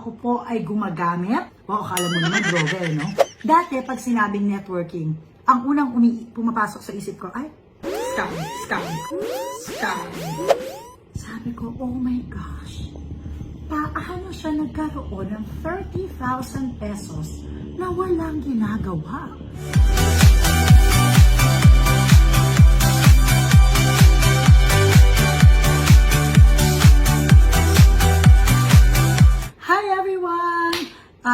ako po ay gumagamit. Wow, akala mo naman droga, no? Dati, pag sinabing networking, ang unang pumapasok sa isip ko, ay, scam, scam, scam. Sabi ko, oh my gosh, paano siya nagkaroon ng 30,000 pesos na walang ginagawa? Hi everyone!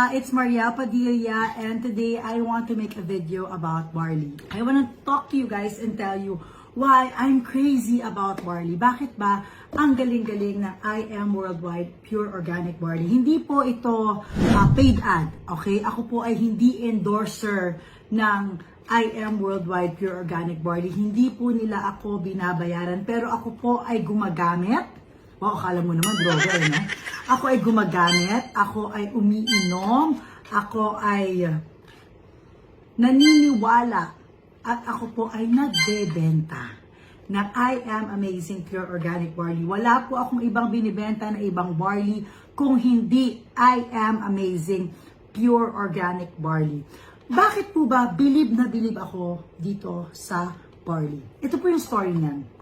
It's Mariel Padilla, and today I want to make a video about barley. I want to talk to you guys and tell you why I'm crazy about barley. Bakit ba ang galing-galing ng I Am Worldwide Pure Organic Barley? Hindi po ito paid ad, okay? Ako po ay hindi endorser ng I Am Worldwide Pure Organic Barley. Hindi po nila ako binabayaran, pero ako po ay gumagamit. Wow, akala mo naman droga, no? Ako ay gumagamit, ako ay umiinom, ako ay naniniwala, at ako po ay nagbebenta ng I Am Amazing Pure Organic Barley. Wala po akong ibang binibenta na ibang barley kung hindi I Am Amazing Pure Organic Barley. Bakit po ba bilib na bilib ako dito sa barley? Ito po yung story niyan.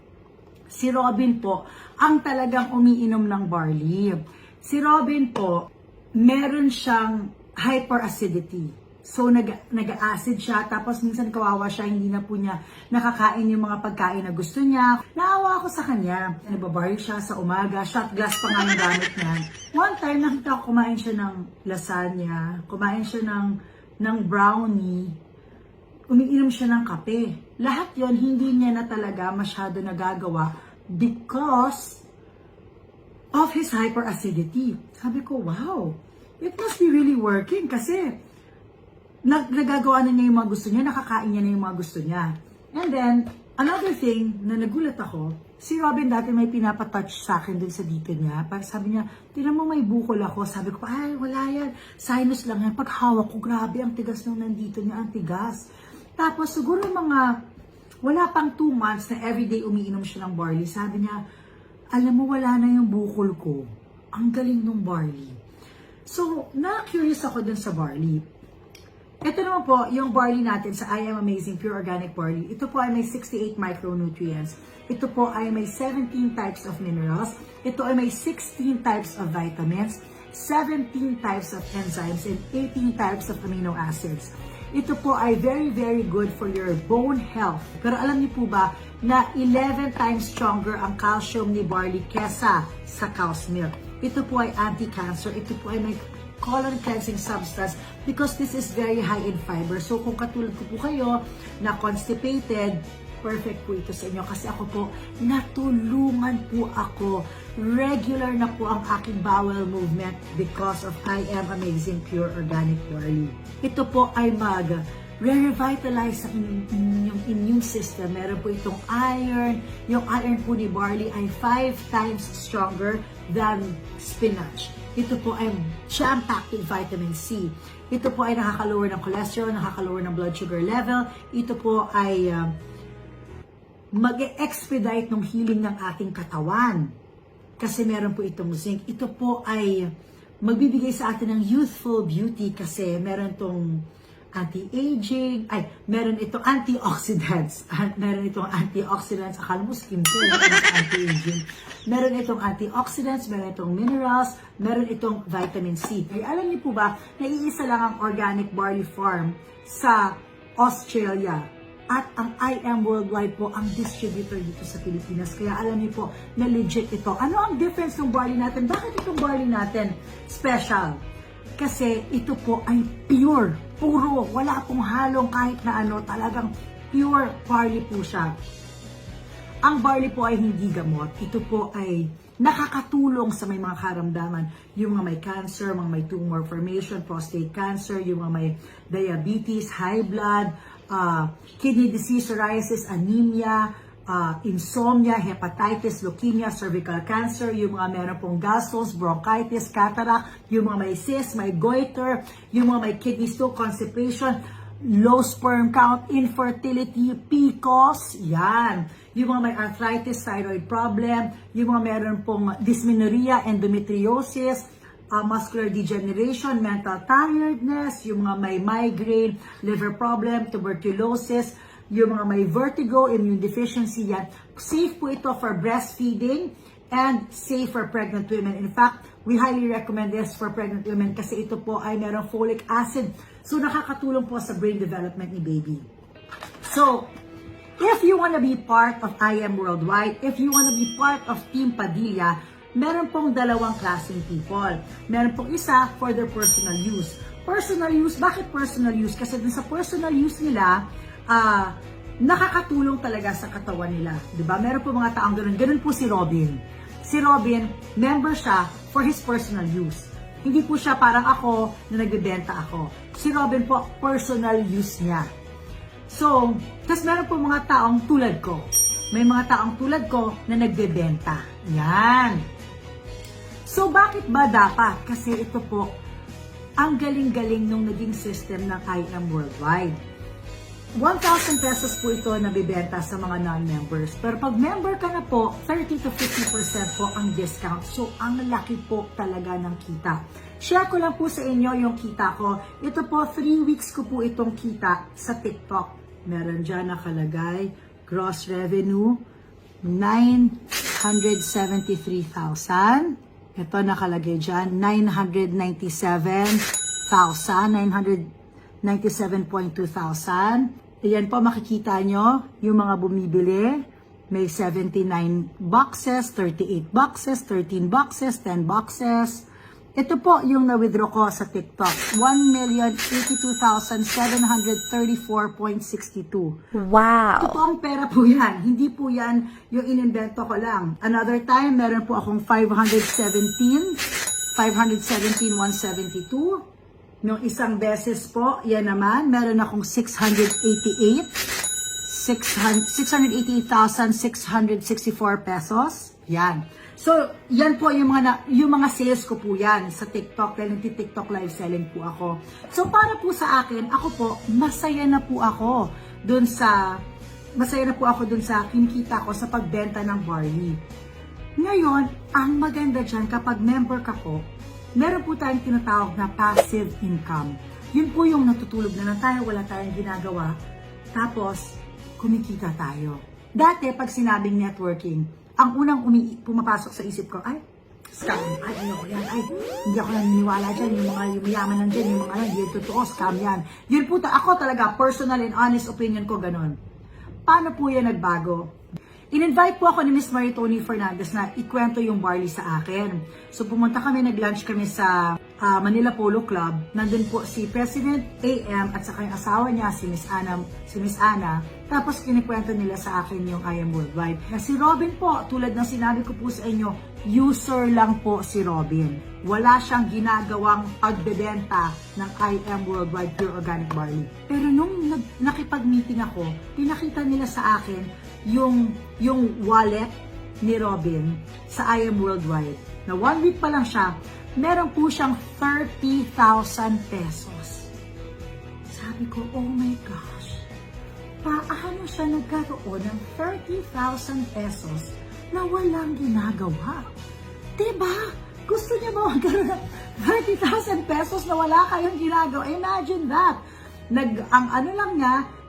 Si Robin po ang talagang umiinom ng barley. Si Robin po, meron siyang hyperacidity. So, nag-acid siya, tapos minsan kawawa siya, hindi na po niya nakakain yung mga pagkain na gusto niya. Naawa ako sa kanya. Nababaril siya sa umaga, shot glass pa nga yung gamit niya. One time, nakita ko kumain siya ng lasagna, kumain siya ng brownie, umiinom siya ng kape. Lahat yon hindi niya na talaga masyado nagagawa because of his hyperacidity. Sabi ko, wow, it must be really working kasi nagagawa na niya yung mga gusto niya, nakakain niya na yung mga gusto niya. And then, another thing na nagulat ako, si Robin dati may pinapatouch sa akin dun sa dito niya. Parang sabi niya, tinan mo may bukol ako. Sabi ko, ay, wala yan. Sinus lang yan. Pag hawak ko, grabe, ang tigas nung nandito niya, ang tigas. Tapos, siguro wala pang 2 months na everyday umiinom siya ng barley. Sabi niya, alam mo, wala na yung bukol ko. Ang galing ng barley. So, na-curious ako dun sa barley. Ito naman po, yung barley natin sa I Am Amazing Pure Organic Barley. Ito po ay may 68 micronutrients. Ito po ay may 17 types of minerals. Ito ay may 16 types of vitamins, 17 types of enzymes, and 18 types of amino acids. Ito po ay very, very good for your bone health. Pero alam niyo po ba na 11 times stronger ang calcium ni barley kesa sa cow's milk. Ito po ay anti-cancer. Ito po ay may colon cleansing substance because this is very high in fiber. So kung katulad ko po kayo na constipated, perfect po ito sa inyo kasi ako po, natulungan po ako. Regular na po ang aking bowel movement because of I Am Amazing Pure Organic Barley. Ito po ay re-revitalize ang inyong immune system. Meron po itong iron. Yung iron po ni barley ay 5 times stronger than spinach. Ito po ay jam-packed with vitamin C. Ito po ay nakaka-lower ng cholesterol, nakaka-lower ng blood sugar level. Ito po ay mag-expedite ng healing ng ating katawan. Kasi meron po itong zinc. Ito po ay magbibigay sa atin ng youthful beauty kasi meron itong anti-aging, meron itong antioxidants. Meron itong antioxidants. Akala mo skincare, anti-aging. Meron itong antioxidants, meron itong minerals, meron itong vitamin C. Alam niyo po ba, na iisa lang ang organic barley farm sa Australia. At ang I Am Worldwide po ang distributor dito sa Pilipinas. Kaya alam niyo po na legit ito. Ano ang difference ng barley natin? Bakit itong barley natin special? Kasi ito po ay pure, puro, wala pong halong kahit na ano, talagang pure barley po siya. Ang barley po ay hindi gamot. Ito po ay nakakatulong sa may mga karamdaman. Yung mga may cancer, mga may tumor formation, prostate cancer, yung mga may diabetes, high blood, kidney disease, psoriasis, anemia, insomnia, hepatitis, leukemia, cervical cancer, yung mga meron pong gallstones, bronchitis, cataract, yung mga may cyst, may goiter, yung mga may kidney stone, constipation, low sperm count, infertility, PCOS, yan. Yung mga may arthritis, thyroid problem, yung mga meron pong dysmenorrhea, endometriosis, muscular degeneration, mental tiredness, yung mga may migraine, liver problem, tuberculosis, yung mga may vertigo, immune deficiency, yan. Safe po ito for breastfeeding and safe for pregnant women. In fact, we highly recommend this for pregnant women kasi ito po ay merong folic acid. So, nakakatulong po sa brain development ni baby. So, if you wanna be part of I Am Worldwide, if you wanna be part of Team Padilla, meron pong dalawang klaseng people. Meron pong isa for their personal use. Personal use, bakit personal use? Kasi dun sa personal use nila, nakakatulong talaga sa katawan nila. Diba? Meron po mga taong ganun. Ganun po si Robin. Si Robin, member siya for his personal use. Hindi po siya parang ako na nagbebenta ako. Si Robin po, personal use niya. So, tas meron po mga taong tulad ko. May mga taong tulad ko na nagbebenta. Yan. So, bakit ba dapat? Kasi ito po, ang galing-galing nung naging system ng I Am Worldwide. 1,000 pesos po ito nabibenta sa mga non-members. Pero pag member ka na po, 30 to 50% po ang discount. So, ang laki po talaga ng kita. Share ko lang po sa inyo yung kita ko. Ito po, 3 weeks ko po itong kita sa TikTok. Meron dyan nakalagay, gross revenue, 973,000. Ito nakalagay dyan, 997,200. Ayan po, makikita nyo yung mga bumibili. May 79 boxes, 38 boxes, 13 boxes, 10 boxes. Ito po yung na-withdraw ko sa TikTok. 1,082,734.62. Wow! Ito po ang pera po yan. Hindi po yan yung inimbento ko lang. Another time, meron po akong 517,172. Nung isang beses po, yan naman, meron akong 688,664 pesos. Yan. So, yan po yung mga sales ko po yan sa TikTok dahil nagti-TikTok live selling po ako. So, para po sa akin, ako po, masaya na po ako dun sa kinikita ko sa pagbenta ng barley. Ngayon, ang maganda dyan, kapag member ka po, meron po tayong tinatawag na passive income. Yun po yung natutulog na lang tayo, wala tayong ginagawa, tapos kumikita tayo. Dati, pag sinabing networking, ang unang pumapasok sa isip ko, ay, scam, ay, ayoko yan, ay, hindi ako naniniwala dyan, yung mga yumayaman nandyan, yung mga hindi totoo, scam yan. Yun po, ako talaga, personal and honest opinion ko, ganun. Paano po yan nagbago? In-invite po ako ni Miss Marie Tony Fernandez na ikwento yung barley sa akin. So pumunta kami, nag-lunch kami sa Manila Polo Club. Nandun po si President AM at saka yung asawa niya, si Miss Ana. Tapos kinikwento nila sa akin yung I Am Worldwide. Na si Robin po, tulad ng sinabi ko po sa inyo, user lang po si Robin. Wala siyang ginagawang pagbebenta ng I Am Worldwide Pure Organic Barley. Pero nung nakipag-meeting ako, pinakita nila sa akin yung wallet ni Robin sa I Am Worldwide. Na 1 week pa lang siya, meron po siyang 30,000 pesos. Sabi ko, oh my gosh, paano siya nagkaroon ng 30,000 pesos na walang ginagawa? Diba? Gusto niya ba magkaroon ng 30,000 pesos na wala kayong ginagawa? Imagine that.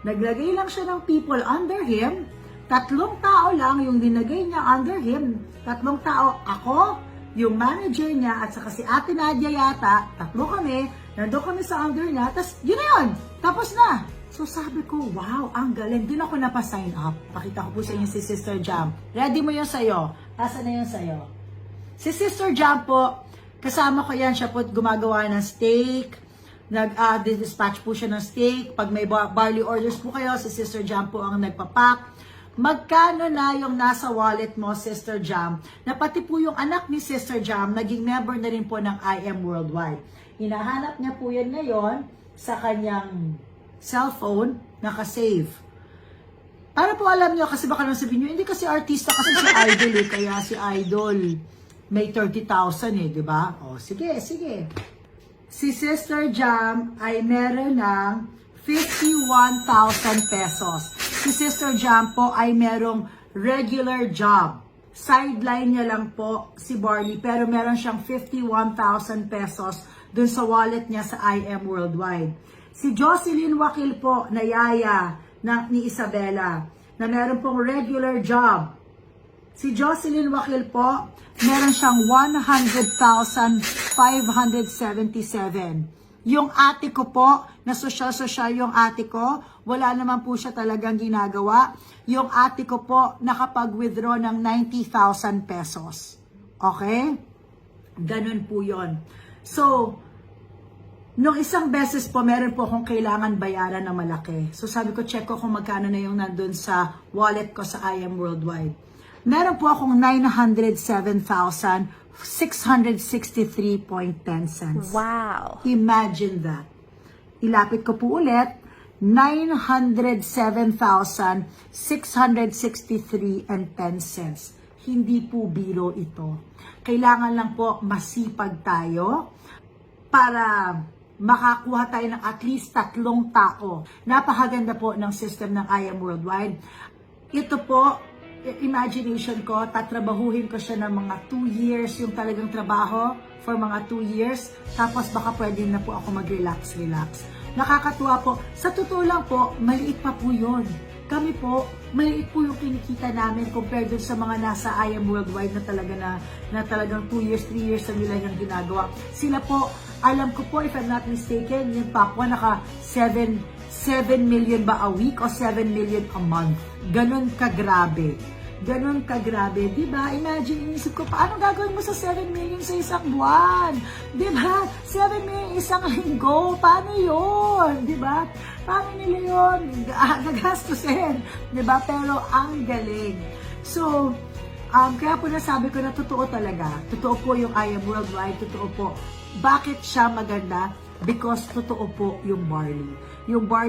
Naglagay lang siya ng people under him. 3 tao lang yung dinagay niya under him. 3 tao, ako, yung manager niya, at saka si Ate Nadia yata, 3 kami, nandun kami sa under niya, tapos yun na yun, tapos na. So sabi ko, wow, ang galing. Doon ako napasign up. Pakita ko po sa inyo si Sister Jam. Ready mo yun sa'yo? Asan na yun sa'yo? Si Sister Jam po, kasama ko yan, siya po gumagawa ng steak, nag-dispatch po siya ng steak. Pag may barley orders po kayo, si Sister Jam po ang nagpapak. Magkano na yung nasa wallet mo, Sister Jam, na pati po yung anak ni Sister Jam, naging member na rin po ng I Am Worldwide. Hinahanap niya po yan ngayon sa kanyang cellphone, nakasave. Para po alam niyo, kasi baka nang sabihin niyo, hindi kasi artista kasi si Idol eh, kaya si Idol may 30,000 eh, di ba? O, sige. Si Sister Jam ay meron ng 51,000 pesos. Si Sister Jam po ay merong regular job. sideline niya lang po si Barley, pero meron siyang 51,000 pesos dun sa wallet niya sa IM Worldwide. Si Jocelyn Wakil po, na yaya ni Isabela, na meron pong regular job. Si Jocelyn Wakil po, meron siyang 100,577. Yung ate ko po, na sosyal-sosyal yung ate ko, wala naman po siya talagang ginagawa. Yung ate ko po, nakapag-withdraw ng 90,000 pesos. Okay? Ganun po yon. So, nung isang beses po, meron po akong kailangan bayaran na malaki. So sabi ko, check ko kung magkano na yung nandun sa wallet ko sa IM Worldwide. Meron po akong 907,663.10 cents. Wow. Imagine that. Ilapit ko po ulit, 907,663.10 cents. Hindi po biro ito. Kailangan lang po masipag tayo para makakuha tayo ng at least 3 tao. Napakaganda po ng system ng IM Worldwide. Ito po, imagination ko, tatrabahuhin ko siya ng mga 2 years, yung talagang trabaho for mga 2 years, tapos baka pwede na po ako mag-relax. Nakakatuwa po. Sa totoo lang po, maliit pa po yun. Kami po, maliit po yung kinikita namin compared dun sa mga nasa IM Worldwide na talagang 2 years, 3 years na nila yung ginagawa. Sila po, alam ko po, if I'm not mistaken, yung Papua naka 7 million ba a week o 7 million a month. Ganon kagrabe. Ganon kagrabe. Diba? Imagine, inisip ko, paano gagawin mo sa 7 million sa isang buwan? Diba? 7 million isang linggo. Paano yun? Diba? Paano nila yun? Gagastusin. Diba? Pero ang galing. So, kaya po nasabi ko na totoo talaga. Totoo po yung IM Worldwide. Totoo po. Bakit siya maganda? Because totoo po yung Barley. Yung Barley